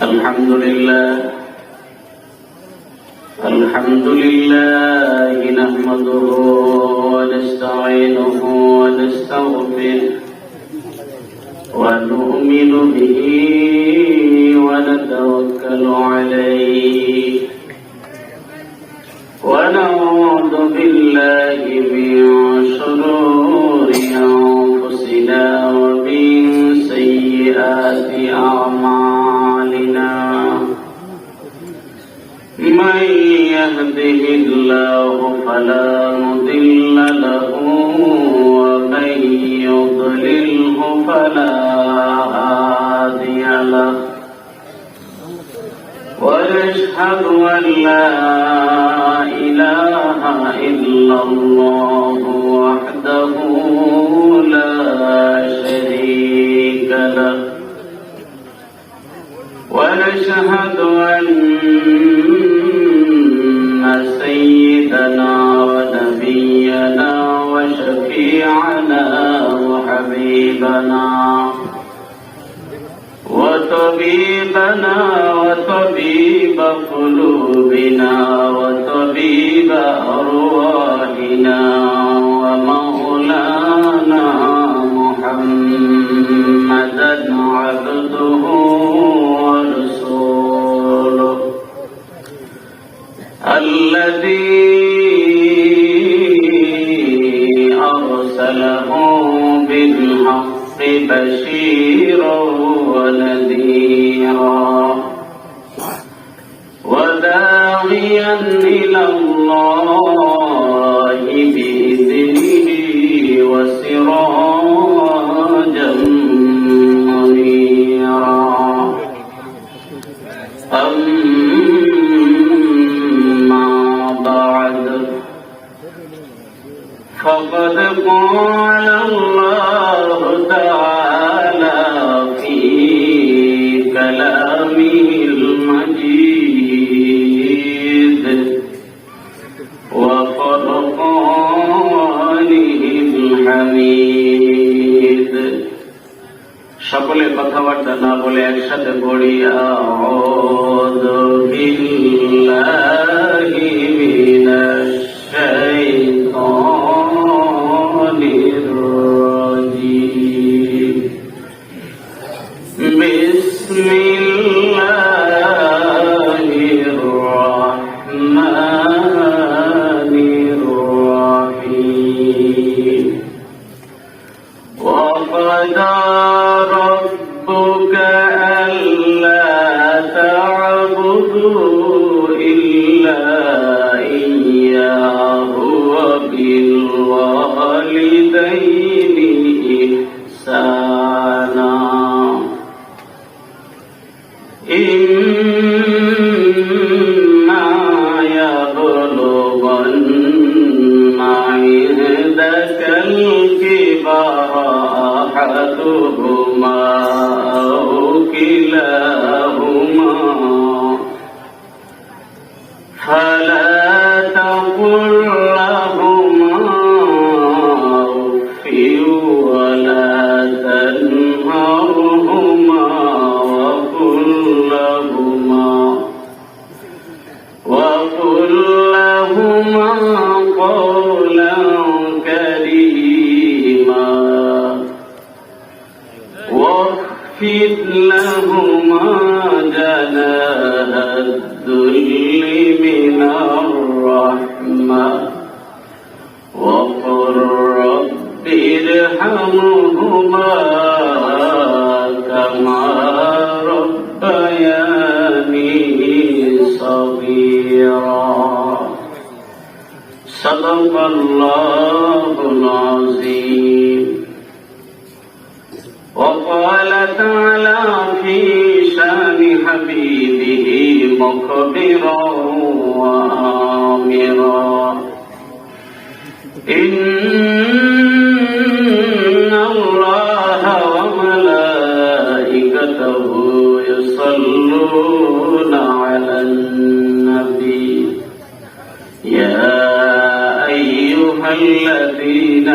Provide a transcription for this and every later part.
الحمد لله نحمده ونستعينه ونستغفره ونؤمن به ونتوكل عليه ونعوذ بالله من شرور أنفسنا ومن سيئات أعمالنا من يهده الله فلا مضل له ومن يضلله فلا هادي له ونشهد أن لا إله إلا الله وحده لا شريك له ونشهد أن سيدنا ونبينا وشفيعنا وحبيبنا وطبيبنا وطبيب قلوبنا وطبيب أرواحنا ومولانا محمدا عبده ورسوله الذي أرسله بالحق بشيرا ونذيرا وداعيا إلى الله بإذنه وسراجا منيرا أما بعد فقد قال الله تعالى في كلامه المجيد وفرقانه الحميد সকলে কথাবার্তা না বলে একসাথে পড়ি আউযু বিল্লাহি মিনাশ শাইতানির রাজীম বিসমিল্লাহির রাহমানির রাহিম ওয়া ক্বাদা ربك ألا تعبدوا إلا إياه وبالوالدين إحسانا إما يبلغن عندك الكبر أحدهما أو كلاهما فلا تقل لهما أف ولا تنهرهما وقل لهما قولا كريما واخفض لهما جناح الذل من الرحمة وقل رب ارحمهما كما ربياني صغيرا صدق الله العظيم وقال تعالى في شان حبيبه مخبرا وآمرا إن الله وملائكته يصلون على النبي يا أيها الذين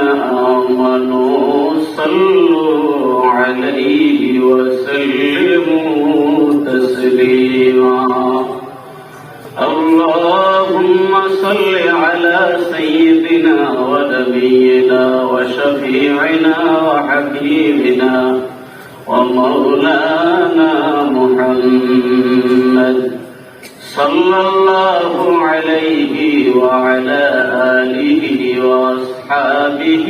آمنوا صلوا عليه وسلموا تسليما اللهم صل على سيدنا ونبينا وشفيعنا وحبيبنا ومولانا محمد صلى الله عليه وعلى آله وأصحابه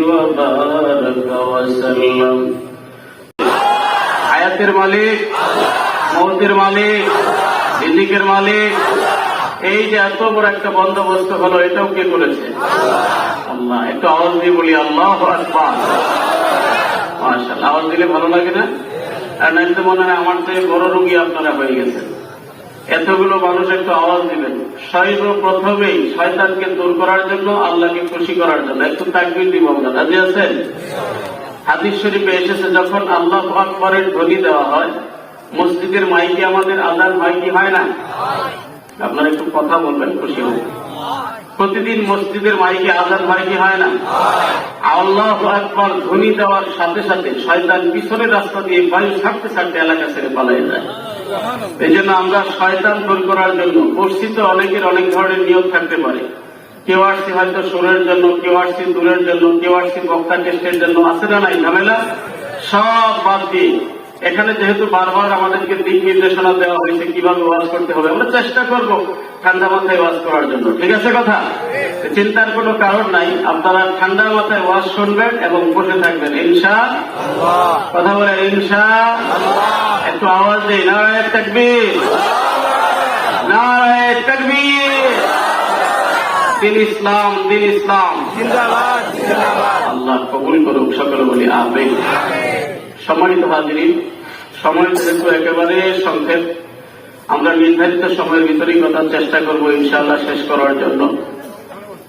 وبارك وسلم হায়াতের মালিক, মওতের মালিক, রিজিকের মালিক, এই যে এত বড় একটা বন্দোবস্ত হলো, এটাও কে করেছে? আল্লাহ। একটু আওয়াজ দিয়ে বলি আল্লাহু আকবার। মাশাআল্লাহ। আওয়াজ দিলে ভালো লাগে না? আর নাইলে মনে হয় আমার থেকে বড় রোগী আপনারা হয়ে গেছেন। এতগুলো মানুষ একটু আওয়াজ দিবেন। সর্বপ্রথমেই শয়তানকে দূর করার জন্য, আল্লাহকে খুশি করার জন্য একটু তাকবীর দিব আমরা। রাজি আছেন? হাদিস শরীফে এসেছে, যখন আল্লাহু আকবারের ধ্বনি দেওয়া হয়, মসজিদের মাইকে আমাদের আযান হয় কি হয় না? আপনারা একটু কথা বলবেন, খুশি হবে। প্রতিদিন মসজিদের মাইকে আযান হয় কি হয় না? আল্লাহু আকবার ধ্বনি দেওয়ার সাথে সাথে শয়তান পিছনের রাস্তা দিয়ে বায়ু ছাড়তে ছাড়তে এলাকা ছেড়ে পালিয়ে যায়। এই জন্য আমরা শয়তান দূর করার জন্য, মসজিদে অনেকের অনেক ধরনের নিয়ত থাকতে পারে। কেউ আসছে হয়তো সুরের জন্য, কেউ আসছে দূরের জন্য, কেউ আসছে বক্তা টেস্টের জন্য, আছে না নাই ঝামেলা? সব বাদ দিয়ে এখানে যেহেতু বারবার আমাদেরকে দিক নির্দেশনা দেওয়া হয়েছে কিভাবে ওয়াজ করতে হবে, আমরা চেষ্টা করব ঠান্ডা মাথায় ওয়াজ করার জন্য। ঠিক আছে কথা? চিন্তার কোনো কারণ নাই। আপনারা ঠান্ডা মাথায় ওয়াজ শুনবেন এবং বসে থাকবেন ইনশাআল্লাহ। কথা বলে ইনশাআল্লাহ। একটু আওয়াজ দেই, নারায়ে তাকবীর, নারায়ে তাকবীর। দিন ইসলাম, দিন ইসলাম জিন্দাবাদ, জিন্দাবাদ। আল্লাহ কবুল করুক, সকলে বলি আমিন। সম্মানিত হাজিরিন, সময় যেহেতু একেবারে সংক্ষেপ, আমরা নির্ধারিত সময়ের ভিতরেই কথা চেষ্টা করব ইনশাআল্লাহ শেষ করার জন্য।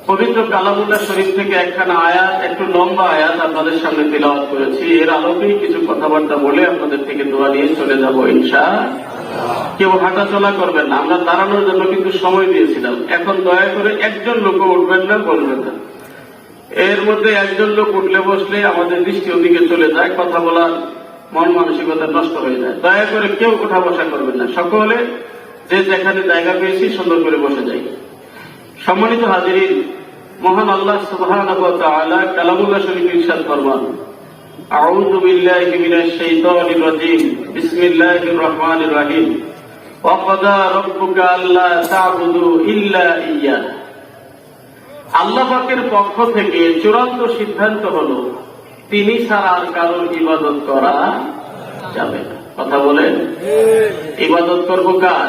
পবিত্র কালামুল্লাহ শরীফ থেকে একখানা আয়াত, একটু লম্বা আয়াত আপনাদের সামনে তিলাওয়াত করেছি। এর আলোকেই কিছু কথাবার্তা বলে আপনাদের থেকে দোয়া নিয়ে চলে যাব ইনশাআল্লাহ। কেউ হাঁটা চলা করবেন না, আমরা দাঁড়ানোর জন্য কিন্তু সময় দিয়েছিলাম। এখন দয়া করে একজন লোক উঠবেন না, বলবেন না। এর মধ্যে একজন লোক উঠলে বসলে আমাদের দৃষ্টি ওদিকে চলে যায়, কথা বলার মন মানসিকতা নষ্ট হয়ে যায়। দয়া করে কেউ উঠা বসা করবেন না, সকলে যে যেখানে জায়গা পেয়েছি সুন্দর করে বসে যাই। সম্মানিত হাজিরিন, মহান আল্লাহ সুবহানাহু ওয়া তাআলা কালামুল্লাহ শরীফে ইরশাদ ফরমান, আউযু বিল্লাহি মিনাশ শাইতানির রাজীম, বিসমিল্লাহির রহমানির রহিম, ওয়া ক্বাদা রাব্বুকা আল্লা তা'বুদু ইল্লা ইয়্যাহু। আল্লাহ পাকের পক্ষ থেকে চূড়ান্ত সিদ্ধান্ত হলো, তিনি ছাড়া আর কারোর ইবাদত করা যাবে না। কথা বলেন, ইবাদত করব কার?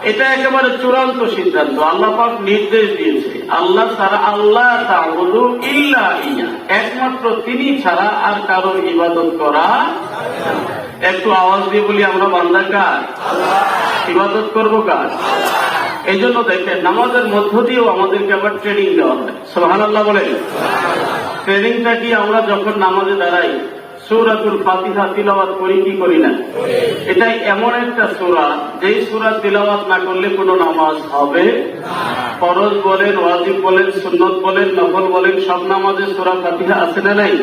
এটা একেবারে চূড়ান্ত সিদ্ধান্ত। আল্লাহ পাক নির্দেশ দিয়েছে, আল্লাহ ছাড়া, আল্লাহ তা'বুদু ইল্লা ইয়্যাহু, একমাত্র তিনি ছাড়া আর কারোর ইবাদত করা। একটু আওয়াজ দিয়ে বলি, আমরা বান্দা কার? ইবাদত করব কার? এই জন্য দেখেন, নামাজের মধ্য দিয়েও আমাদেরকে আবার ট্রেনিং দেওয়া হয়। সুবহানাল্লাহ বলেন। ট্রেনিংটা কি? আমরা যখন নামাজে দাঁড়াই সূরাতুল ফাতিহা তিলাওয়াত করি কি করি না? এটাই এমন একটা সূরা, যেই সূরা তিলাওয়াত না করলে কোনো নামাজ হবে না। ফরজ বলেন, ওয়াজিব বলেন, সুন্নত বলেন, নফল বলেন, সব নামাজে সূরা ফাতিহা আছে না নাই?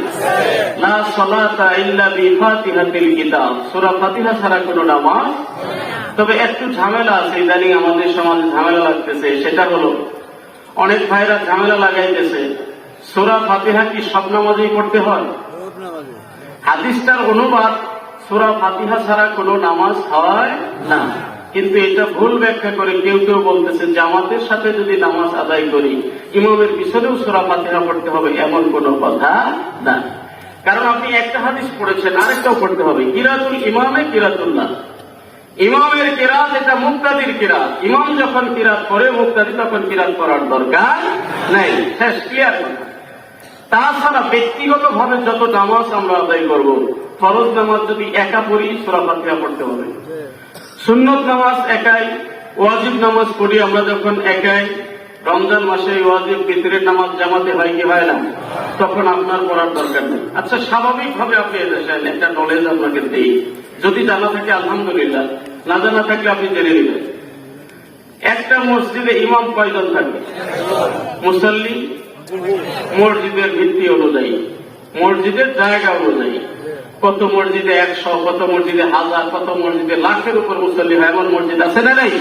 লা সালাতা ইল্লা বিফাতিহাতিল কিতাব, সূরা ফাতিহা ছাড়া কোনো নামাজ। তবে একটু ঝামেলা আছে, ইদানিং আমাদের সমাজে ঝামেলা লাগতেছে। সেটা হলো, অনেক ভাইরা ঝামেলা লাগাইতেছে, সূরা ফাতিহা কি সব নামাজেই পড়তে হয়? হাদিসটার অনুবাদ, সূরা ফাতিহা ছাড়া কোনো নামাজ হয় না। কিন্তু এটা ভুল ব্যাখ্যা করে কেউ কেউ বলতেছে, জামাতের সাথে যদি নামাজ আদায় করি ইমামের পিছনেও সূরা ফাতিহা পড়তে হবে, এমন কোনো কথা না। কারণ আপনি একটা হাদিস পড়েছেন, আরেকটাও পড়তে হবে। কিরাতুল ইমামে কিরাতুল্লাহ, ইমামের কিরাত এটা মুক্তাদির কিরাত। ইমাম যখন কিরাত করে, মুক্তাদি তখন কিরাত করার দরকার নেই। শেষ, ক্লিয়ার কথা। তাছাড়া ব্যক্তিগত ভাবে যত নামাজ আমরা আদায় করব, ফরজ নামাজ যদি একা পড়ি সূরা ফাতিহা পড়তে হবে, সুন্নত নামাজ একাই, ওয়াজিব নামাজ পড়ি আমরা যখন একাই, রমজান মাসে ওয়াজিব ফিতরের নামাজ জামাতে হয় কি হয় না, তখন আপনার পড়ার দরকার নেই। আচ্ছা, স্বাভাবিক ভাবে আপনি এসেছেন, একটা নলেজ আপনাকে দিই, যদি জানা থাকে আলহামদুলিল্লাহ, না জানা থাকলে আপনি জেনে নেবেন। একটা মসজিদে ইমাম কয়জন থাকে? মুসল্লি মসজিদের ভিত্তি অনুযায়ী, মসজিদের জায়গা অনুযায়ী। কত মসজিদে 100, কত মসজিদে 1000, কত মসজিদে লাখের উপর মুসল্লি হয়, এমন মসজিদ আছে না নাই?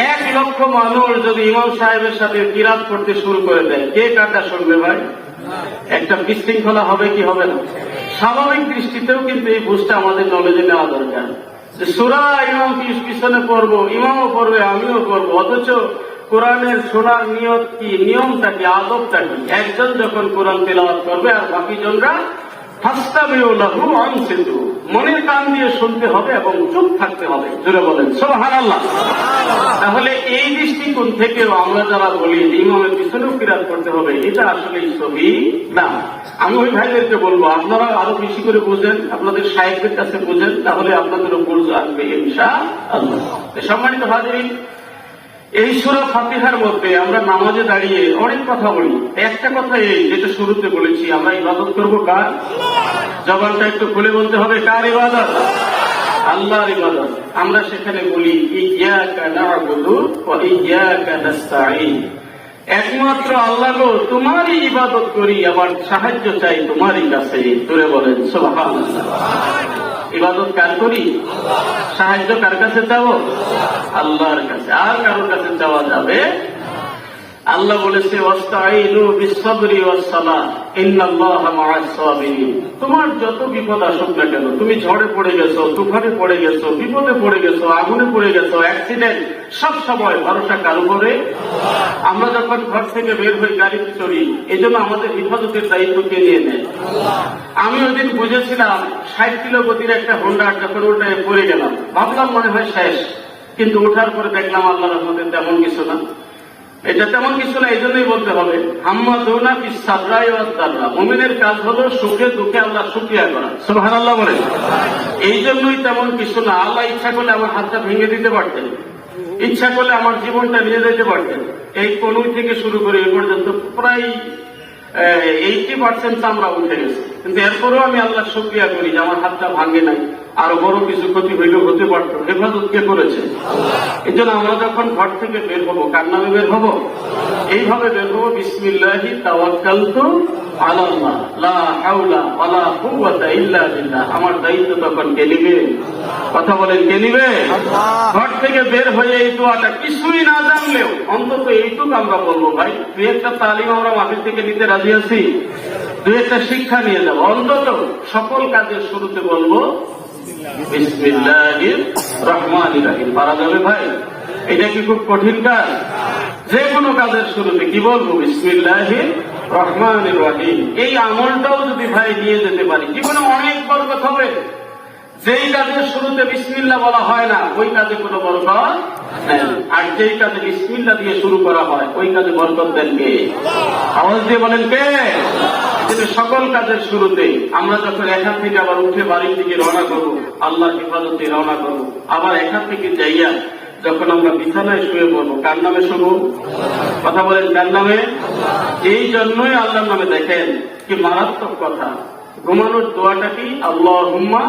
1 লক্ষ মানুষ যদি ইমাম সাহেবের সাথে কিরাত করতে শুরু করে দেয়, কে কারটা শুনবে ভাই? একটা বিশৃঙ্খলা হবে কি হবে না? স্বাভাবিক দৃষ্টিতেও কিন্তু এই বুঝটা আমাদের নলেজে নেওয়া দরকার যে সূরা ইমাম পিছনে পড়বো, ইমামও পড়বে, আমিও পড়বো, অথচ কোরআনের শোনার নিয়ত কি, নিয়মটা কি, আদবটা কি? একজন যখন কোরআন তেলাওয়াত করবে আর বাকি জনরা ফাস্তামিউ লাহু আনসিতু, মনের কান দিয়ে শুনতে হবে এবং চুপ থাকতে হবে। জোরে বলেন সুবহানাল্লাহ। তাহলে এই দৃষ্টিকোণ থেকেও আমরা যারা বলি যে ইমামের পিছনেও কিরাত করতে হবে, এটা আসলে সহি না। আমি ওই ভাইদেরকে বলবো, আপনারা আরো বেশি করে বুঝেন, আপনাদের সাহেবদের কাছে বুঝেন, তাহলে আপনাদেরও বুঝ আসবে ইনশাআল্লাহ। সম্মানিত হাজিরিন, এই সূরা ফাতিহার মধ্যে আমরা নামাজে দাঁড়িয়ে অনেক কথা বলি। একটা কথা এই, যেটা শুরুতে বলেছি, আমরা ইবাদত করবো কার? জবানটা একটু খুলে বলতে হবে, কার ইবাদত? আল্লাহর ইবাদত। আমরা সেখানে বলি ইয়্যাকা না'বুদু ওয়া ইয়্যাকা নাস্তাঈন, একমাত্র আল্লাহ গো, তোমারই ইবাদত করি, আমার সাহায্য চাই তোমারই কাছে। জোরে বলেন সুবহানাল্লাহ। ইবাদত কার করি? সাহায্য কার কাছে চাও? আল্লাহর কাছে। আর কারোর কাছে চাওয়া যাবে? আল্লাহ বলেছে ওয়াস্তাঈনু বিস-সাবরি ওয়াস-সালাহ ইন্নাল্লাহা মা'আস-সাবিরিন। তোমার যত বিপদ আসুক না কেন, তুমি ঝড়ে পড়ে গেছো, তুফানে পড়ে গেছো, বিপদে পড়ে গেছো, আগুনে পড়ে গেছো, অ্যাক্সিডেন্ট, সব সময় ভরসা কার উপরে? আমরা যখন ঘর থেকে বের হই, গাড়িতে চড়ি, এজন্য আমাদের হেফাজতের দায়িত্ব কে নিয়ে নেয়? আমি ওই দিন বুঝেছিলাম 60 কিলো গতির একটা হোন্ডা, যখন উল্টে পড়ে গেলাম, ভাবলাম মনে হয় শেষ, কিন্তু ওঠার পরে দেখলাম আল্লাহর রহমতে তেমন কিছু না। এটা তেমন কিছু না, এই জন্যই বলতে হবে হাম্মাদুনা বিস-সাবরাই ওয়াদ-দাররা, মুমিনের কাজ হলো সুখে দুঃখে আল্লাহর শুকরিয়া করা। সুবহানাল্লাহ বলেন। এই জন্যই তেমন কিছু না। আল্লাহ ইচ্ছা করলে আমার হাতটা ভেঙে দিতে পারতেন, ইচ্ছা করলে আমার জীবনটা নিয়ে যেতে পারতেন। এই কনুই থেকে শুরু করে এ পর্যন্ত প্রায় 80% চামড়া উঠে গেছে, কিন্তু এরপরেও আমি আল্লাহর শুকরিয়া করি যে আমার হাতটা ভাঙে নাই। আরো বড় কিছু ক্ষতি হইলেও হতে পারত, হেফাজত কে করেছে? এই জন্য আমরা যখন ঘর থেকে বের হবো, কার নামে বের হবো? এইভাবে বের হবো, বিসমিল্লাহি তাওয়াক্কালতু আলাল্লাহ লা হাওলা ওয়ালা কুওয়াতা ইল্লা বিল্লাহ। আমার দায়িত্ব তখন কে নিবে? কথা বলেন, কে নিবে? ঘর থেকে বের হয়ে এই দোয়াটা কিছুই না জানলেও অন্তত এইটুকু আমরা বলবো, ভাই 2-1টা তালিম আমরা মাহফিল থেকে নিতে রাজি আছি, 2-1টা শিক্ষা নিয়ে যাবো। অন্তত সকল কাজের শুরুতে বলবো বিসমিল্লাহির রহমানির রহিম। পারা যাবে ভাই? এটা কি খুব কঠিন কাজ? যে কোনো কাজের শুরুতে কি বলবো? বিসমিল্লাহির রহমানির রহিম। এই আমলটাও যদি ভাই নিয়ে যেতে পারি, জীবনে অনেক বরকত হবে। যেই কাজের শুরুতে বিসমিল্লাহ বলা হয় না, ওই কাজে কোনো বরকত নেই। আর যেই কাজে বিসমিল্লাহ দিয়ে শুরু করা হয়, ওই কাজে বরকত দেন কে? আওয়াজ দিয়ে বলেন কে? কিন্তু সকল কাজের শুরুতে আমরা যখন এখান থেকে আবার উঠে বাড়ির দিকে রওনা করবো, আল্লাহর হেফাজতে রওনা করবো, আবার এখান থেকে যাইয়া যখন আমরা বিছানায় শুয়ে পড়বো, কার নামে শুবো? কথা বলেন, কার নামে? এই জন্যই আল্লাহর নামে। দেখেন কি মারাত্মক কথা। ঘুমানোর দোয়াটা কি? আল্লাহুম্মা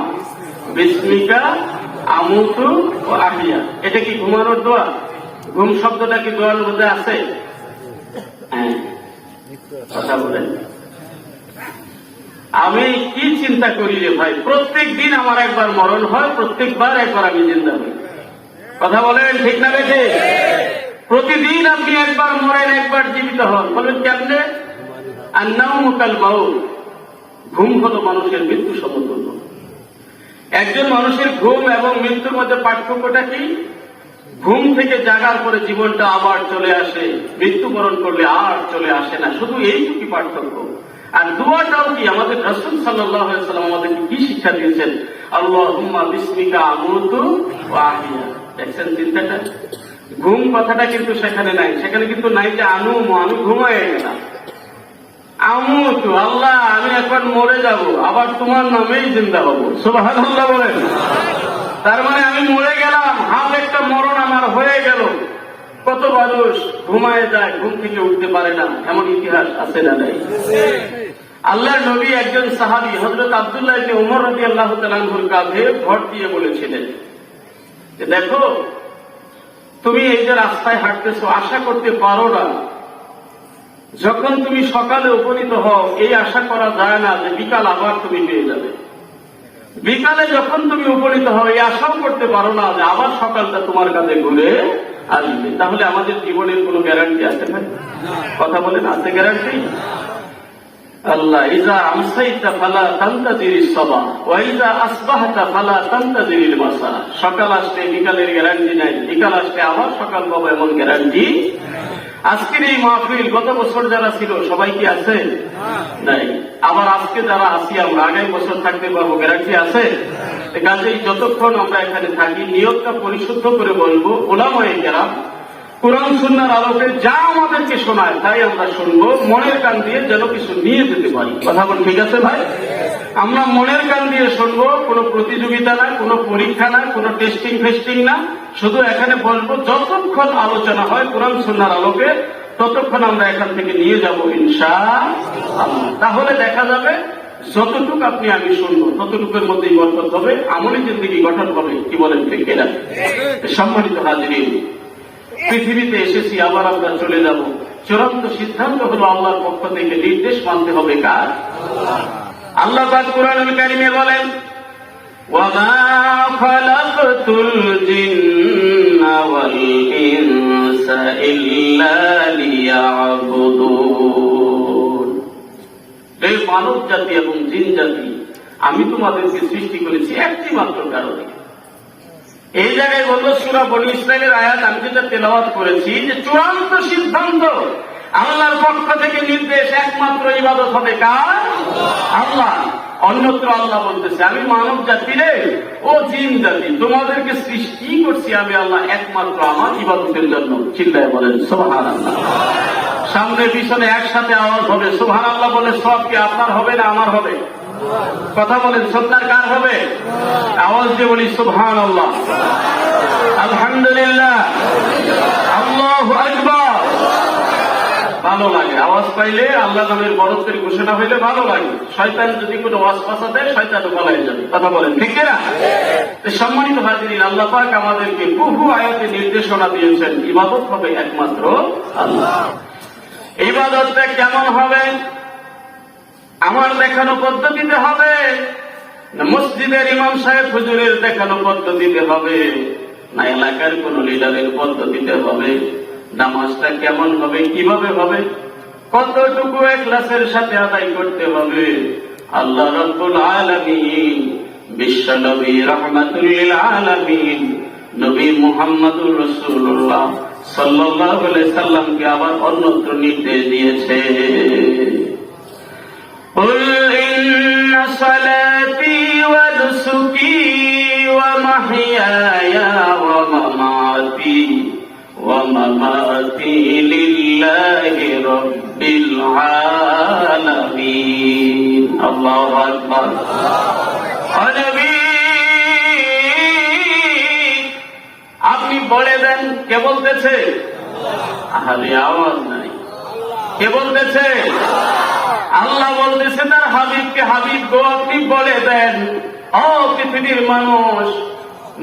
বিসমিকা আমুতু ওয়া আহইয়া। এটা কি ঘুমানোর দোয়া? ঘুম শব্দটা কি দোয়ার মধ্যে আছে? হ্যাঁ, কথা বলেন। আমি কি চিন্তা করি রে ভাই, প্রত্যেক দিন আমার একবার মরণ হয়, প্রত্যেকবার একবার আমি জিন্দা হই। কথা বলেন, ঠিক না বেঠে? প্রতিদিন আপনি একবার মরেন, একবার জীবিত হন। বলেন কেমনে? আন-নাওমু কাল মাউত। ঘুম হলো মানুষের মৃত্যু সমতুল্য। একজন মানুষের ঘুম এবং মৃত্যুর মধ্যে পার্থক্যটা কি? ঘুম থেকে জাগার পরে জীবনটা আবার চলে আসে, মৃত্যুবরণ করলে আর চলে আসে না, শুধু এইটুকুই পার্থক্য। আর দোয়াটাও কি? আমাদের রাসূল সাল্লাল্লাহু আলাইহি ওয়াসাল্লাম আমাদেরকে কি শিক্ষা দিয়েছেন? আল্লাহুম্মা বিসমিকা আমুতু ওয়া আহইয়া। দেখছেন চিন্তাটা? ঘুম কথাটা কিন্তু সেখানে নাই। সেখানে কিন্তু নাই যে আমি ঘুমায় গেলাম। আমুতু, আল্লাহ আমি এখন মরে যাব, আবার তোমার নামেই জিন্দা হব। সুবহানাল্লাহ বলেন। তার মানে আমি মরে গেলাম, হাল একটা মরণ আমার হয়ে গেল। কত মানুষ ঘুমায় যায়, ঘুম থেকে উঠতে পারে না, এমন ইতিহাস আছে না নাই? আল্লাহর নবী একজন সাহাবী হযরত আব্দুল্লাহ ইবনে উমর রাদিয়াল্লাহু তাআলা আনহুর কাঁধে ভর দিয়ে বলেছিলেন যে দেখো, তুমি এই যে রাস্তায় হাঁটতেছো, আশা করতে পারো না যখন তুমি সকালে উপনীত হও, এই আশা করা যায় না যে বিকাল আবার তুমি পেয়ে যাবে। বিকালে যখন তুমি উপনীত হবে আশাও করতে পারো না যে আবার সকালটা তোমার কাছে ঘুরে আসবে। তাহলে আমাদের জীবনের কোনো গ্যারান্টি আছে ভাই? কথা বলেন, আছে গ্যারান্টি? আল্লাহ ইজা আমসাইতা ফালা তান্তাজিরিস সাবাহ ওয়া ইজা আসবাহতা ফালা তান্তাজিরিল মাসা। সকাল আসলে বিকালের গ্যারান্টি নাই, বিকাল আসলে আবার সকাল পাবো এমন গ্যারান্টি। আজকের এই মাহফিল গত বছর যারা ছিল সবাই কি আছে? নাই। আবার আজকে যারা আছি আমরা আগামী বছর থাকতে পারবো, গ্যারান্টি আছে? কাজেই যতক্ষণ আমরা এখানে থাকি নিয়তটা পরিশুদ্ধ করে বলবো, উলামায়ে কেরাম কোরআন সুন্নাহর আলোকে যা আমাদেরকে শোনায় তাই আমরা শুনবো, মনের কান দিয়ে যেন কিছু নিয়ে যেতে পারি। কথা বল, ঠিক আছে ভাই? আমরা মনের কান দিয়ে শুনবো, কোনো প্রতিযোগিতা না, কোনো পরীক্ষা না, কোনো টেস্টিং ফেস্টিং না, শুধু এখানে বলবো যতক্ষণ আলোচনা হয় কোরআন সুন্নাহর আলোকে ততক্ষণ আমরা এখান থেকে নিয়ে যাব ইনশাআল্লাহ। তাহলে দেখা যাবে যতটুকু আপনি আমি শুনবো ততটুকুর মধ্যেই বরকত হবে, আমলি জিন্দেগি গঠন হবে। কি বলেন ঠিক কিনা? সম্মানিত হাজিরিন, পৃথিবীতে এসেছি, আবার আমরা চলে যাব। চূড়ান্ত সিদ্ধান্ত হলো আল্লাহর পক্ষ থেকে নির্দেশ মানতে হবে কার? আল্লাহ পাক কুরআনুল কারীমে বলেন, ওয়ামা খালাকতুল জিন্না ওয়াল ইনসা ইল্লা লিয়াবুদুন। এই মানব জাতি এবং জিন জাতি আমি তোমাদেরকে সৃষ্টি করেছি একটি মাত্র কারণে। এই জায়গায় বললো সূরা বনী ইসরাঈলের আয়াত আমি যেটা তেলাওয়াত করেছি যে চূড়ান্ত সিদ্ধান্ত আল্লাহর পক্ষ থেকে নির্দেশ, একমাত্র ইবাদত হবে কার? আল্লাহ। অন্যত্র আল্লাহ বলতেছে আমি মানব জাতি রে ও জিন জাতি তোমাদেরকে সৃষ্টি করছি আমি আল্লাহ একমাত্র আমার ইবাদতের জন্য। চিল্লায় বলেন সুবহানাল্লাহ। সামনে পিছনে একসাথে আওয়াজ হবে সুবহানাল্লাহ বলে। সব কি আপনার হবে না আমার হবে? কথা বলেন, সত্তার কার হবে? আওয়াজ দিয়ে বলি সুবহানাল্লাহ, আলহামদুলিল্লাহ, আল্লাহু আকবার। ভালো লাগে আওয়াজ পাইলে, আল্লাহ নামের বরত্বের ঘোষণা হইলে ভালো লাগে। শয়তান যদি কোনো ওয়াসওয়াসা দেয় শয়তান পালায় যাবে। কথা বলেন ঠিক না? সম্মানিত হাজিরিন, আল্লাহ পাক আমাদেরকে বহু আয়াতে নির্দেশনা দিয়েছেন ইবাদত হবে একমাত্র আল্লাহ। ইবাদতটা কেমন হবে? আমার দেখানো পদ্ধতিতে হবে না মসজিদের ইমাম সাহেব হুজুরের দেখানো পদ্ধতিতে হবে না এলাকার কোন লিডারের পদ্ধতিতে হবে? নামাজটা কেমন হবে, কিভাবে হবে, কতটুকু ইখলাসের সাথে আদায় করতে হবে? আল্লাহ রাব্বুল আলামিন বিশ্ব নবী রাহমাতুল লিল আলামিন নবী মুহাম্মদুর রাসূলুল্লাহ সাল্লাল্লাহু আলাইহি সাল্লামকে আবার অন্যত্র নির্দেশ দিয়েছে, قل إن صلاتي ونسكي ومحياي ومماتي لله رب العالمين الله أكبر আপনি বলে দেন কে বলতেছে? আরে আওয়াজ নাই, কে বলতেছে? আল্লাহ বলতেছে তার হাবিবকে, হাবিব গো আপনি বলে দেন ও পৃথিবীর মানুষ,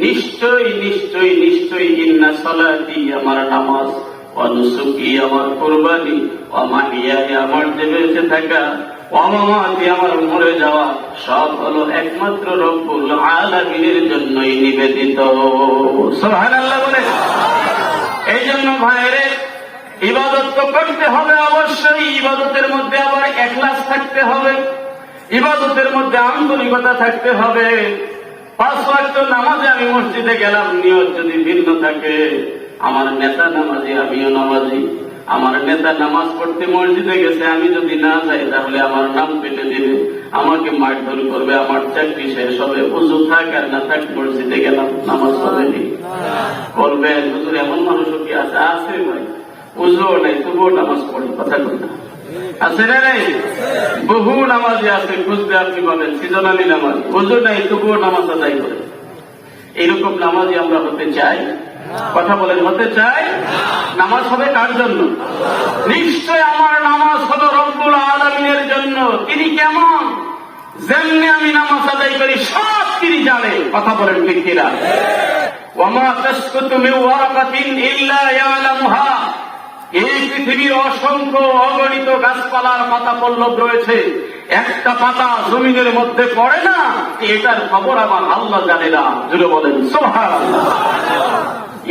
নিশ্চয়ই নিশ্চয়ই নিশ্চয়ই ইন্না সালাতি আমার নামাজ, ওয়া নুসুকি আমার কুরবানি, ওয়া মাহিয়াই আমার যে বেঁচে থাকা, ওয়া মামাতি আমার মরে যাওয়া সব হলো একমাত্র রব্বুল আলামিনের জন্যই নিবেদিত। সুবহানাল্লাহ বলে। এই জন্য ভাইরে ইবাদত তো করতে হবে অবশ্যই, ইবাদতের মধ্যে আবার ইখলাস থাকতে হবে, ইবাদতের মধ্যে আন্তরিকতা থাকতে হবে। 5 ওয়াক্ত নামাজে আমি মসজিদে গেলাম, নিয়ত যদি ভিন্ন থাকে, আমার নেতা নামাজি আমিও নামাজি, আমার নেতা নামাজ পড়তে মসজিদে গেছে, আমি যদি না যাই তাহলে আমার নাম পেটে দিবে, আমাকে মারধর করবে, আমার চাকরি শেষ হবে। উযু থাক আর না থাক মসজিদে গেলাম, নামাজ হবে নি? করবেন হুজুর, এমন মানুষও কি আছে? আছে ভাই, উযুও নাই তবুও নামাজ পড়ে। কথা কথা আছে না নাই? বহু নামাজি আছে, খুঁজতে আপনি বলেন সিজনালি নামাজ, উযু নাই তবুও নামাজ আদায় করে। এইরকম নামাজি আমরা হতে চাই? কথা বলেন, হতে চাই? নামাজ হবে কার জন্য? নিশ্চয় আমার নামাজ হলো রব্বুল আলামিনের জন্য। তিনি কেমন? যেমনি আমি নামাজ আদায় করি সব তিনি জানে। কথা বলেন ঠিক কিনা? ওয়া মা তাসকুতু মিন ওয়ারাকাতিন ইল্লা ইয়ালামুহা, এই পৃথিবীর অসংখ্য অগণিত গাছপালার পাতা পল্লব রয়েছে, একটা পাতা জমিনের মধ্যে পড়ে না, এটার খবর আমার আল্লাহ জানে না। জুড়ে বলেন সুবহানাল্লাহ।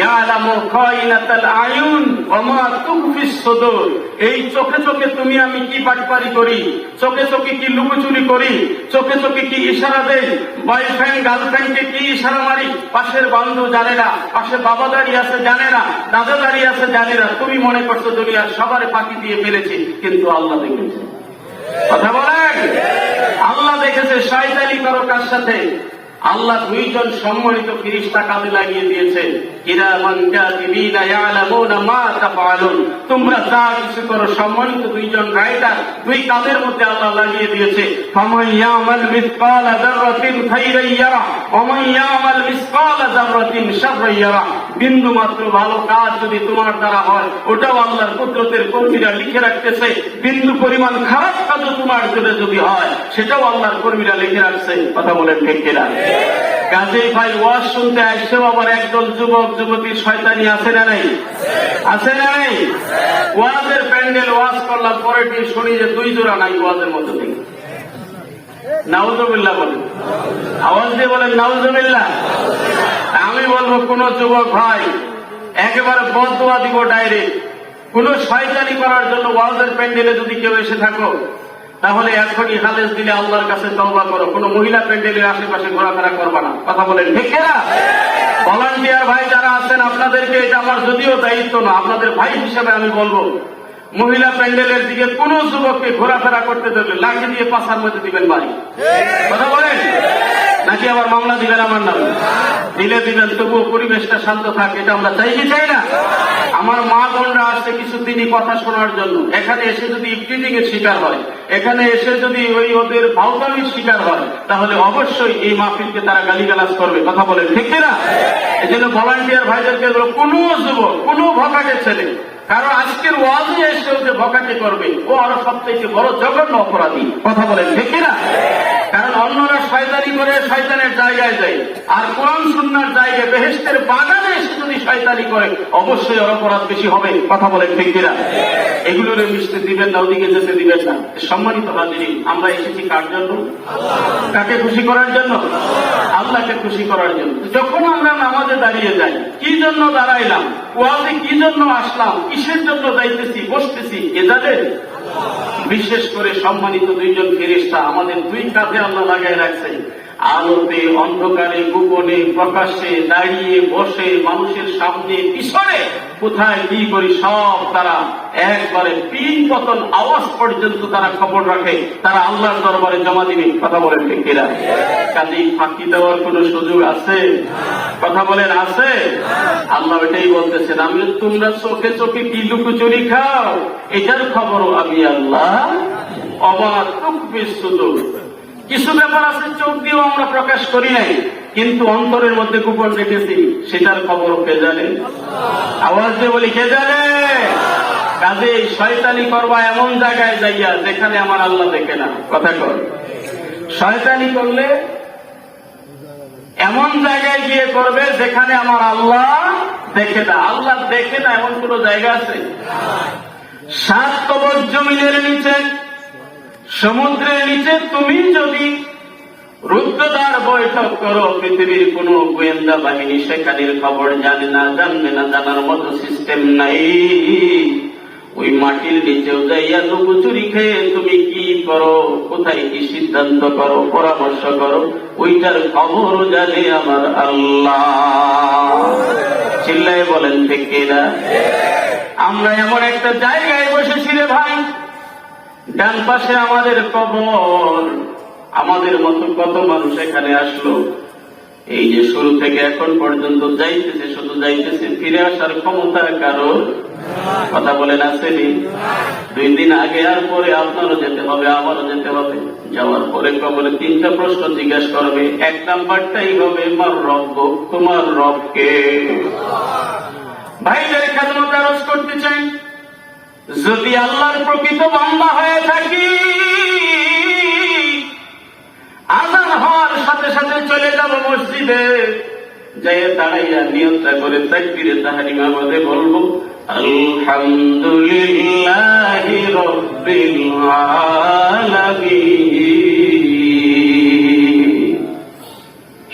ইয়ালামু খায়িনাতাল আয়ুন ওয়া মা তুখফিস সুদূর। এই চোখে চোখে তুমি আমি কি বাটপারি করি, চোখে চোখে কি লুকোচুরি করি, চোখে চোখে কি ইশারা দেই, বয়ফ্রেন্ড গার্লফ্রেন্ডকে কি ইশারা মারি, পাশের বন্ধু জানে না, পাশে বাবা দাঁড়িয়ে আছে জানে না, দাদা দাঁড়িয়ে আছে জানে না। তুমি মনে করছো দুনিয়ার সবার ফাঁকি দিয়ে ফেলেছি, কিন্তু আল্লাহ দেখেছে। কথা বলেন, আল্লাহ দেখেছে। শয়তানি করো কার সাথে? আল্লাহ দুইজন সম্মানিত ফেরেশতা কাজে লাগিয়ে দিয়েছে। কিরামান কাতিবিনা ইয়ালামুনা মা তাফআলুন। তোমরা যা কিছু করো, সম্মানিত দুইজন রাইটার দুই কাজের মধ্যে আল্লাহ লাগিয়ে দিয়েছে। ফামান ইয়ামাল মিসকালা যাররাতিন খাইরান ইয়ারা ওয়া মান ইয়ামাল মিসকালা যাররাতিন শাররান ইয়ারা। বিন্দু মাত্র ভালো কাজ যদি তোমার দ্বারা হয়, ওটাও আল্লাহর কুদরতের কর্মীরা লিখে রাখতেছে। বিন্দু পরিমাণ খারাপ কাজও তোমার জন্য যদি হয়, সেটাও আল্লাহর কর্মীরা লিখে রাখছে। কথা বলেন ঠিক কিনা? কাজেই ভাই, ওয়াজ শুনতে আসছেও আবার একদল যুবক যুবতী শয়তানি আছে না নাই? আছে না নাই? ওয়াজের প্যান্ডেল ওয়াজ করলাম, পরের দিন শুনি যে 2 জোড়া নাই ওয়াজের মধ্যে থেকে। নাউযুবিল্লাহ বলেন, আওয়াজ দিয়ে বলেন নাউযুবিল্লাহ। আমি বলবো কোন যুবক ভাই একেবারে বদদোয়া দিব ডাইরেক্ট। কোন শয়তানি করার জন্য ওয়াজের প্যান্ডেলে যদি কেউ এসে থাকো, তাহলে এখনই হালেস দিলে আল্লাহর কাছে তওবা করো। কোন মহিলা প্যান্ডেলের আশেপাশে ঘোরাফেরা করবা না। কথা বলেন ঠিক না? ভলান্টিয়ার ভাই যারা আছেন, আপনাদেরকে, এটা আমার যদিও দায়িত্ব না, আপনাদের ভাই হিসেবে আমি বলবো, মহিলা প্যান্ডেলের দিকে কোন যুবককে ঘোরাফেরা করতে দেবে লাঠি দিয়ে পাশার মধ্যে দিবেন বাড়ি। কথা বলেন, নাকি আবার মামলা দিবেন আমার নাম? দিলে দিবেন, তবুও পরিবেশটা শান্ত থাকে। এটা আমরা চাই কি চাই না? আমার মা বোনরা আসছে কিছুদিনই কথা শোনার জন্য। এখানে এসে যদি ইফটিজিং এর শিকার হয়, এখানে এসে যদি ওদের ভাউতামির শিকার হয়, তাহলে অবশ্যই এই মাহফিলকে তারা গালিগালাজ করবে। কথা বলেন ঠিক না? এই জন্য ভলান্টিয়ার ভাইদেরকে কোন যুবক, কোন ভকাটের ছেলে, কারণ আজকের ওয়াজে এসে যে ভকাটি করবে, ও আরো সবচেয়ে বড় জঘন্য অপরাধী। কথা বলেন ঠিক না? কারণ অন্যরা শয়তানি করে শয়তানের জায়গায় যায়, আর কোরআন সুন্নাহর জায়গায় বেহেশতের বাগানে এসে যদি শয়তানি করে, অবশ্যই ওর অপরাধ বেশি হবে। কথা বলেন ঠিক না? এগুলোর মিশতে দিবেন না, ওদিকে যেতে দিবেন না। সম্মানিত হাজিরিন, আমরা এসেছি কার জন্য? কাকে খুশি করার জন্য? আল্লাহকে খুশি করার জন্য। যখন আমরা নামাজে দাঁড়িয়ে যাই, কি জন্য দাঁড়াইলাম, ওয়াজে কি জন্য আসলাম, কিসের জন্য যাইতেছি, বসতেছি, এ জানেন? বিশেষ করে সম্মানিত 2 জন ফেরেশতা আমাদের 2 কাঁধে আল্লাহ লাগাই রাখছে। আলোতে, অন্ধকারে, গোপনে, প্রকাশ্যে, দাঁড়িয়ে, বসে, মানুষের সামনে, পিছনে, কোথায় কি করি, সব তারা একবারে পিন পতন আওয়াজ পর্যন্ত তারা খবর রাখে। তারা আল্লাহর দরবারে জমা দিবে। কথা বলেন ঠিক কিনা? কাজেই ফাঁকি দেওয়ার কোন সুযোগ আছে? কথা বলেন আছে? আল্লাহ এটাই বলতেছেন, আমি তোমরা চোখে চোখে কি লুকোচুরি খাও, এটার খবরও আমি আল্লাহ। অবাক তুকফিস সুদূর। কিছু ব্যাপার আছে চোখ দিয়েও আমরা প্রকাশ করি নাই, কিন্তু অন্তরের মধ্যে গোপন রেখেছি, সেটার খবর কে জানে? আওয়াজ দিয়ে বলি, কে জানে? কাজে শয়তানি করবা এমন জায়গায় যাইয়া যেখানে আমার আল্লাহ দেখে না। কথা কর, শয়তানি করলে এমন জায়গায় গিয়ে করবে যেখানে আমার আল্লাহ দেখে না। আল্লাহ দেখে না এমন কোন জায়গা আছে? 7 কবর জমিনের নিচে, সমুদ্রের নিচে তুমি যদি রুদ্রদ্বার বৈঠক করো, পৃথিবীর কোন গোয়েন্দা বাহিনী সেখানের খবর জানে না, জানবে না, জানার মতো সিস্টেম নাই। ওই মাটির নিচেও যাইয়া লুকোচুরি খেয়ে তুমি কি করো, কোথায় কি সিদ্ধান্ত করো, পরামর্শ করো, ওইটার খবরও জানে আমার আল্লাহ। চিল্লায় বলেন ঠিক কিনা? আমরা এমন একটা জায়গায় বসেছি রে ভাই, ডান পাশে আমাদের কবর। আমাদের মতো কত মানুষ এখানে আসলো, এই যে শুরু থেকে এখন পর্যন্ত যাইতেছে, শুধু যাইতেছে, ফিরে আসার ক্ষমতা কারোর। কথা বলেন আসেনি? 2 দিন আগে আর পরে আপনারও যেতে হবে, আমারও যেতে হবে। যাওয়ার পরে কবরে 3টা প্রশ্ন জিজ্ঞাসা করবে। 1 নাম্বারটাই হবে, মার রব্ব, তোমার রবকে। ভাইদের খেদমত আরজ করতে চাই, যদি আল্লাহর প্রকৃত বান্দা হয়ে থাকি, আযান হওয়ার সাথে সাথে চলে যাব মসজিদে, যাইয়া দাঁড়াইয়া নিয়তটা করে তাকবীরে তাহরিমা বলবো, আলহামদুলিল্লাহি রাব্বিল আলামিন।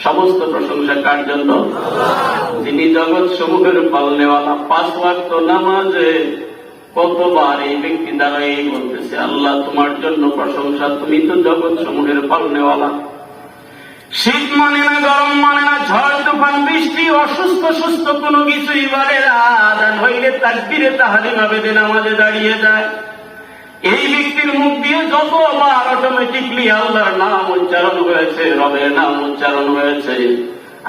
সমস্ত প্রশংসা কার জন্য? যিনি জগৎ সমূহের পালনেওয়ালা। 5 ওয়াক্ত নামাজে কতবার এই ব্যক্তি দাঁড়াই বলতেছে, আল্লাহ তোমার জন্য প্রশংসা, তুমি তো জগৎ সমূহের পালনেওয়ালা। শীত মানে না, গরম মানে না, ঝড় তুফান বৃষ্টি, অসুস্থ সুস্থ কোনো কিছুই বলে না। আযান হইলে তাকবীরে তাহরিমা বেঁধে নামাজে দাঁড়িয়ে যায়। এই ব্যক্তির মুখ দিয়ে যতবার অটোমেটিকলি আল্লাহর নাম উচ্চারণ হয়েছে, রবের নাম উচ্চারণ হয়েছে,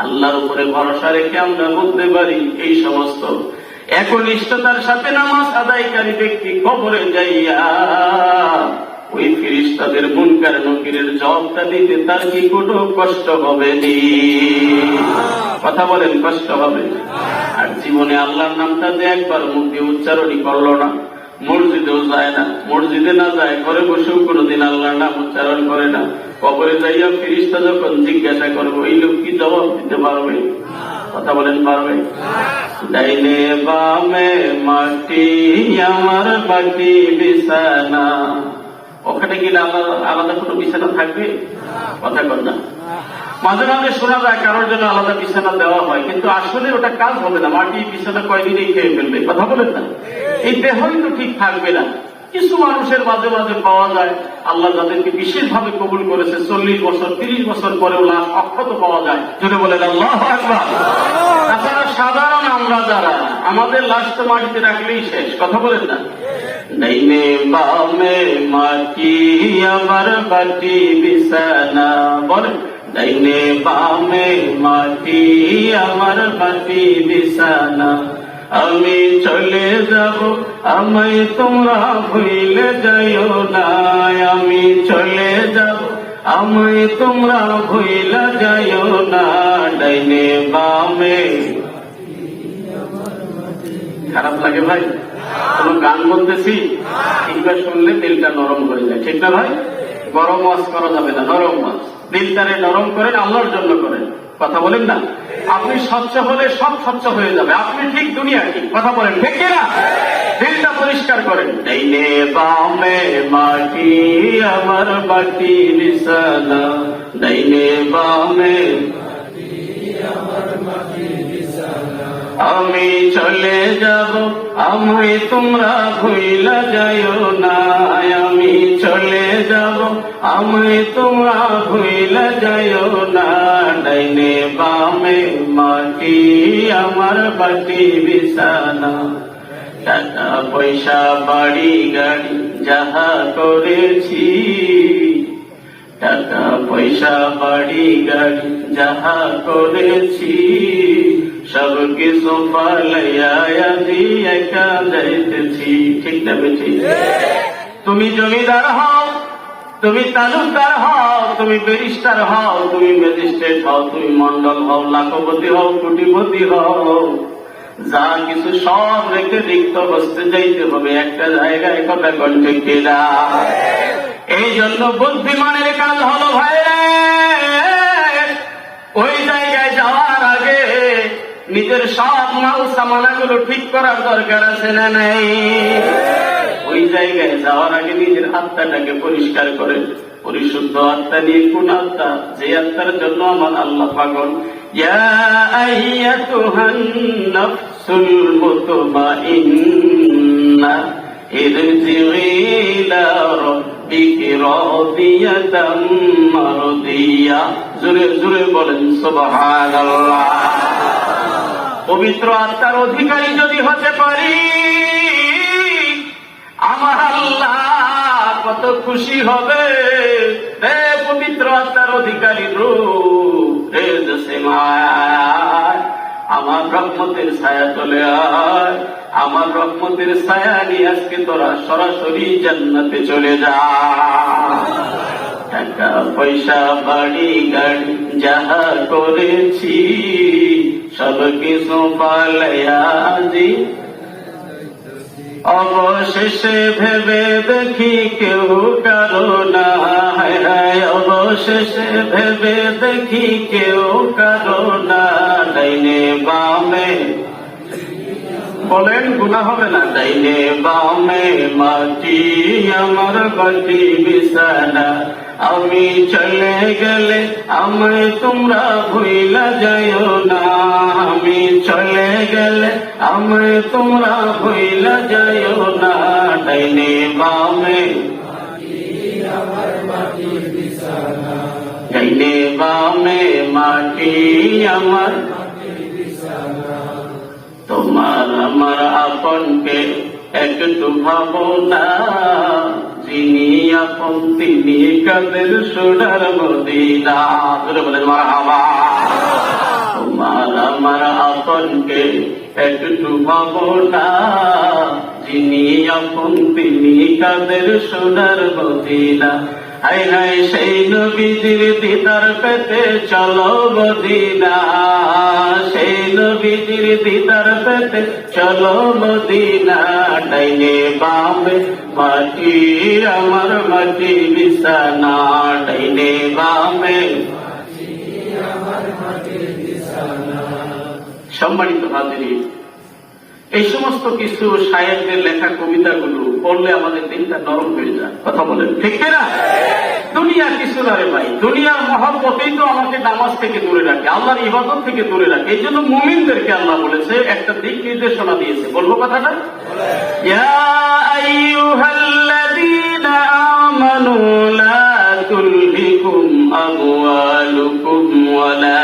আল্লাহর উপরে ভরসা রেখে আমরা বলতে পারি এই সমস্ত একনিষ্ঠতার সাথে নামাজ আদায়কারী ব্যক্তি কবরে যাইয়া ওই ফেরেশতাদের মুনকার নকিরের জবাবটা দিতে তার কি কোনো কষ্ট হবে নি? কথা বলেন, কষ্ট হবে? আর জীবনে আল্লাহর নামটা যে একবার মুখ দিয়ে উচ্চারণই করলো না, মসজিদেও যায় না, মসজিদে না যায়, ঘরে বসেও কোনোদিন আল্লাহর নাম উচ্চারণ করে না, কবরে যাইয়া ফেরেশতা যখন জিজ্ঞাসা করবো, এই লোক কি জবাব দিতে পারবে? কথা বলেন, পারবে? ডাইনে বামে মাটি আমার বাকি বিছানা, ওখানে গেলে আলাদা কোনো বিছানা থাকবে? কথা কর না। মাঝে মাঝে শোনা যায় কারোর জন্য আলাদা বিছানা দেওয়া হয়, কিন্তু আসলে ওটা কাজ হবে না। মাটি বিছানা কয়দিনেই খেয়ে ফেলবে। কথা বলেন না? এই দেহই তো ঠিক থাকবে না। কিছু মানুষের মাঝে মাঝে পাওয়া যায়, আল্লাহ যাদেরকে বিশেষভাবে কবুল করেছে, 40 বছর 30 বছর পরেও লাশ অক্ষত পাওয়া যায়। যদি বলেন আল্লাহু আকবার। তাছাড়া সাধারণ আমরা যারা, আমাদের লাশ তো মাটিতে রাখলেই শেষ। কথা বলেন না? ডাইনে বামে মাটি আমার বাকি বিছানা, বলেন ডাইনে বামে মাটি আমার বাকি বিছানা, আমি চলে যাব আমায় তোমরা ভুলে যাইও না, আমি চলে যাব আমায় তোমরা ভুলে যাইও না, ডাইনে বামে। খারাপ লাগে ভাই? কোন গান বলতেছি, এইবার শুনলে দিলটা নরম হয়ে যায়, ঠিক না ভাই? গরম ওয়াজ করা যাবে না, নরম ওয়াজ। দিলটারে নরম করেন, আল্লাহর জন্য করেন। কথা বলেন না? আপনি স্বচ্ছ হলে সব স্বচ্ছ হয়ে যাবে। আপনি ঠিক, দুনিয়া ঠিক। কথা বলেন, ঠিক কিনা? দিলটা পরিষ্কার করেন। ডাইনে বামে মাটি আমার বাকি বিছানা, ডাইনে বামে আমি চলে যাব আমায় তোমরা ভুইলা যাইও না, আমি চলে যাব আমায় তোমরা ভুইলা যাইও না, ডাইনে বামে মাটি আমার বাকি বিছানা, টাকা পয়সা বাড়ি গাড়ি যাহা করেছি, টাকা পয়সা বাড়ি গাড়ি যাহা করেছি, সব কিছু পালাইয়া একা যাইতেছি। ঠিক না বেঠি? তুমি জমিদার হও, তুমি তালুকদার হও, তুমি ব্যারিস্টার হও, তুমি ম্যাজিস্ট্রেট হও, তুমি মন্ডল হও, লাখপতি হও, কোটিপতি হও, যা কিছু সব রেখে রিক্ত বসতে যাইতে হবে একটা জায়গায়। কথা কণ্ঠে কেনা। এই জন্য বুদ্ধিমানের কাজ হলো ভাই, ওই জায়গায় যাওয়ার আগে নিজের সব মাল সামানাগুলো ঠিক করার দরকার আছে না নেই? ওই জায়গায় যাওয়ার আগে নিজের আত্মাটাকে পরিষ্কার করে। পরিশুদ্ধ আত্মা নিয়ে কোন আত্মা? যে আত্মার জন্য আমার আল্লাহ পাগল। ইয়া আইয়াতুহান নাফসুল মুতমাইন্নাহ ইরজিই ইলা রাব্বিকি রাদিয়াতাম মারদিয়া। জোরে জোরে বলেন সুবহানাল্লাহ। পবিত্র আত্মার অধিকারী যদি হতে পারি, আমার আল্লাহ কত খুশি হবে। হে পবিত্র আত্মার অধিকারী রূপ, হে জসিমায়, আমার রহমতের ছায়া চলে আয়, আমার রহমতের ছায়া নিয়ে আজকে তোরা সরাসরি জান্নাতে চলে যা। টাকা পয়সা বাড়ি গাড়ি যাহা করেছি, সব কিছু পালাইয়া দি, অবশেষে ভেবে দেখি কেউ কারো না, অবশেষে ভেবে দেখি কেউ কারো না, ডাইনে বামে বলেন গুনাহ হবে না? ডাইনে বামে মাটি আমার বাটি বিছানা, আমি চলে গেলে আমায় তোমরা ভুইলা যাইও না, আমি চলে গেলে আমায় তোমরা ভুইলা যাইও না। ডাইনে বামে ডাইনে বামে মাটি আমার, তোমার আমার আপনকে একটু ভাবনা, যিনি আপন তিনি কাদের সোনার মদিনা। বলেন মারহাবা। তোমার আমার আপনকে একটু ভাবনা, যিনি আপন তিনি কাদের সোনার মদিনা। হায় হায় সেই নবীজির দিদার পেতে চলো মদিনা, সেই নবীজির দিদার পেতে চলো মদিনা। ডাইনে বামে মাটি আমার মাটি বিছানা, ডাইনে বামে। সম্মানিত হাজিরিন, এই সমস্ত কিছু শায়েরদের লেখা কবিতাগুলো পড়লে আমাদের দিনটা নরম হয়ে যায়। কথা বলেন ঠিক না? দুনিয়া কিছু না রে ভাই, দুনিয়ার মহব্বতেই তো আমাকে নামাজ থেকে দূরে রাখে, আল্লাহর ইবাদত থেকে দূরে রাখে। এই জন্য মুমিনদেরকে আল্লাহ বলেছে, একটা দিক নির্দেশনা দিয়েছে। বলবো কথাটা? ইয়া আইয়ুহাল্লাযীনা আমানু লা তুলহিকুম আমওয়ালুকুম ওয়ালা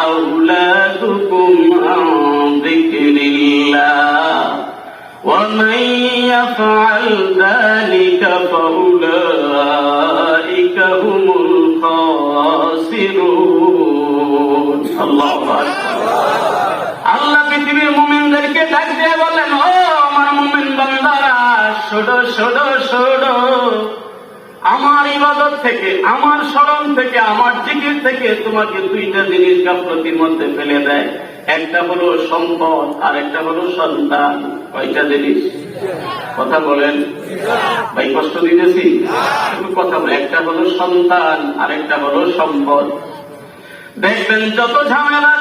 আওলাদুকুম আন যিকরিল্লাহ ومن يفعل ذلك فأولئك هم الخاسرون। الله أكبر। আল্লাহ পৃথিবীর মুমিনদেরকে ডাক দিয়ে বলেন, ও আমার মুমিন বান্দারা, শোনো শোনো শোনো, আমার ইবাদত থেকে, আমার স্মরণ থেকে, আমার জিকির থেকে তোমাকে দুইটা জিনিস গাফলতির মধ্যে ফেলে দেয়। একটা হলো সম্পদ, আর একটা হলো সন্তান। কয়টা জিনিস? কথা বলেন ভাই, কষ্ট দিতেছি? কথা বলে। একটা হলো সন্তান, আর একটা হলো সম্পদ। দেখবেন যত ঝামেলা,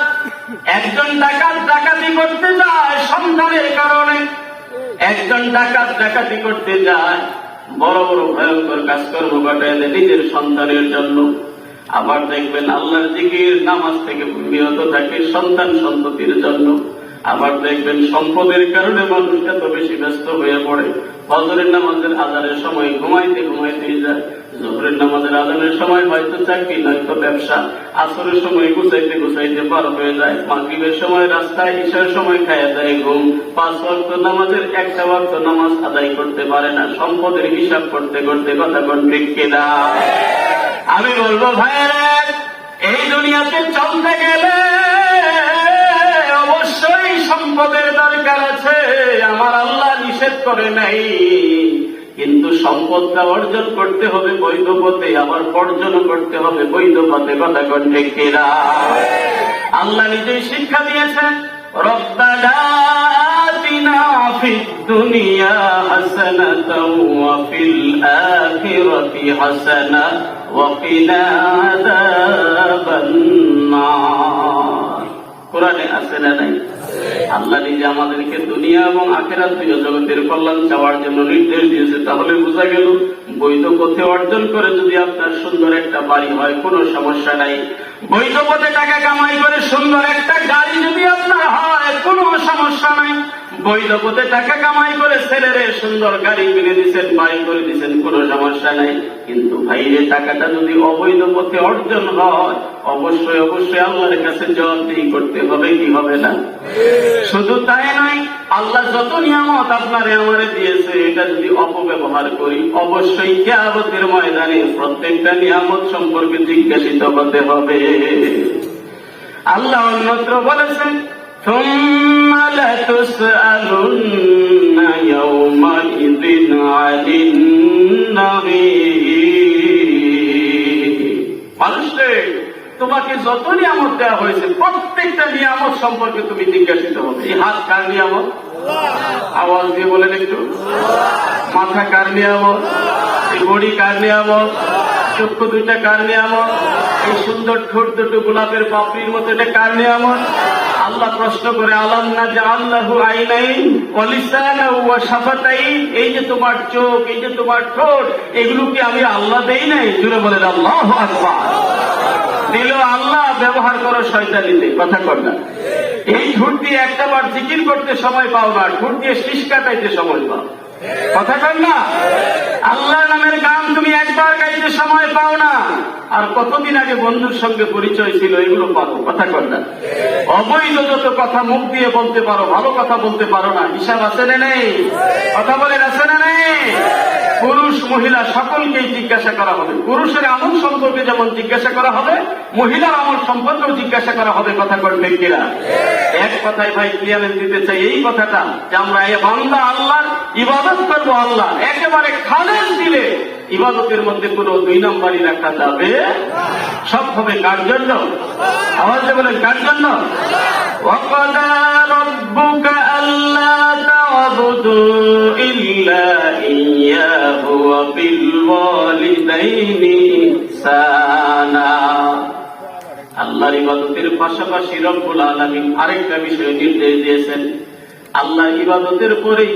একজন ডাকাত ডাকাতি করতে যায় সন্তানের কারণে, একজন ডাকাত ডাকাতি করতে যায় বড় বড় ভয়ঙ্কর কাজকর্ম ঘটায় নিজের সন্তানের জন্য। আবার দেখবেন আল্লাহর জিকির নামাজ থেকে বিরত থাকে সন্তান সন্ততির জন্য। আবার দেখবেন সম্পদের কারণে মানুষ এত বেশি ব্যস্ত হয়ে পড়ে, ফজরের নামাজের আজানের সময় ঘুমাইতে ঘুমাইতেই যায়, জোহরের নামাজের আজানের সময় হয়তো চাকরি নয়তো ব্যবসা, আসরের সময় গুছাইতে গুছাইতে পার হয়ে যায়, মাগরিবের সময় রাস্তায়, ঈশার সময় খায়া যায় ঘুম, 5 ওয়াক্ত নামাজের একটা ওয়াক্ত নামাজ আদায় করতে পারে না, সম্পদের হিসাব করতে করতে। কথা কোন ঠিক কিনা? আমি বলবো ভাইরা, এই দুনিয়াতে চলতে গেলে অবশ্যই সম্পদের দরকার আছে। আমার আল্লাহ নিষেধ করে নাই, কিন্তু সম্পদটা অর্জন করতে হবে বৈধ পথে, আবার বর্জন করতে হবে বৈধ পথে। কথা কোন ঠিক কিনা? আল্লাহ নিজেই শিক্ষা দিয়েছেন, রব্বানা আতিনা ফিদ দুনিয়া হাসানাতাও ওয়া ফিল আখিরাতি হাসানা ওয়া কিনা আযাবান নার। কোরআনে আছে না নাই? আল্লাহ নিজে আমাদেরকে দুনিয়া এবং আখিরাত দুই জগতের কল্যাণ চাওয়ার জন্য নির্দেশ দিয়েছে। তাহলে বোঝা গেল, বৈধ পথে অর্জন করে যদি আপনার সুন্দর একটা বাড়ি হয় কোনো সমস্যা নাই, বৈধ পথে টাকা কামাই করে সুন্দর একটা গাড়ি যদি আপনার হয় কোনো সমস্যা নাই, বৈধ পথে টাকা কামাই করে ছেলেরে সুন্দর গাড়ি কিনে দিচ্ছেন, বাড়ি করে দিচ্ছেন, কোনো সমস্যা নাই। কিন্তু ভাইরে, টাকাটা যদি অবৈধ পথে অর্জন হয়, অবশ্যই অবশ্যই আল্লাহর কাছে জবাবদিহি করতে হবে, কি হবে না? শুধু তাই নয়, আল্লাহ যত নিয়ামত আপনারে আমারে দিয়েছে, এটা যদি অপব্যবহার করি, অবশ্যই কিয়ামতের ময়দানে প্রত্যেকটা নিয়ামত সম্পর্কে জিজ্ঞাসিত হতে হবে। আল্লাহ অন্যত্র বলেছেন, ثم لتسألن يومئذ عن النعيم। মানুষে, তোমাকে যত নিয়ামত দেওয়া হয়েছে প্রত্যেকটা নিয়ামত সম্পর্কে তুমি জিজ্ঞাসিত হবে। এই হাত কার নিয়ামত? আওয়াজ দিয়ে বলেন একটু। মাথা কার নিয়ামত? এই বডি কার নিয়ামত? চক্ষু দুইটা কার নিয়ামত? এই সুন্দর ঠোঁট দুটো গোলাপের পাপড়ির মতো, এটা কার নিয়ামত? আল্লাহ প্রশ্ন করে আলাম নাজআল্লাহু আইনাইন ওয়া লিসানাহু ওয়া শাফাতাইন, এই যে তোমার চোখ, এই যে তোমার ঠোঁট, এগুলো কি আমি আল্লাহ দেই নাই? জুড়ে বলেন আল্লাহু আকবার। দিল আল্লাহ, ব্যবহার করো শয়তানিতে, কথা কর না। এই ঠোঁট দিয়ে একটাবার জিকির করতে সময় পাও না, ঠোঁট দিয়ে শীষ কাটাইতে সময় পাও, কথা কর না। আল্লাহর নামের গান তুমি একবার গাইতে সময় পাও না, আর কতদিন আগে বন্ধুর সঙ্গে পরিচয় ছিল এগুলো পারো, কথা কর না। অবৈধ যত কথা মুখ দিয়ে বলতে পারো, ভালো কথা বলতে পারো না, হিসাব আছে না নেই? কথা বলেন আছে না নেই? পুরুষ মহিলা সকলকেই জিজ্ঞাসা করা হবে। পুরুষের আমল সম্পর্কে যেমন জিজ্ঞাসা করা হবে, মহিলার আমল সম্পর্কেও জিজ্ঞাসা করা হবে, কথা বলবেন কিনা? এক কথায় ভাই ক্লিয়ারেন্স দিতে চাই এই কথাটা, যে আমরা এই বান্দা আল্লাহর ইবাদত করবো, আল্লাহ একেবারে খালেস দিলে ইবাদতের মধ্যে কোনো দুই নম্বরই রাখা যাবে। সব হবে কার জন্য? আওয়াজে বলেন কার জন্য? ওয়াকাদা রাব্বুকা আল্লা তা'বুদু ইল্লা ইয়্যাহু ওয়া বিল ওয়ালিদাইনি ইহসানা। আল্লাহর ইবাদতের পাশাপাশি রব্বুল আলামিন আরেকটা বিষয় নির্দেশ দিয়েছেন, আল্লাহ ইবাদতের পরেই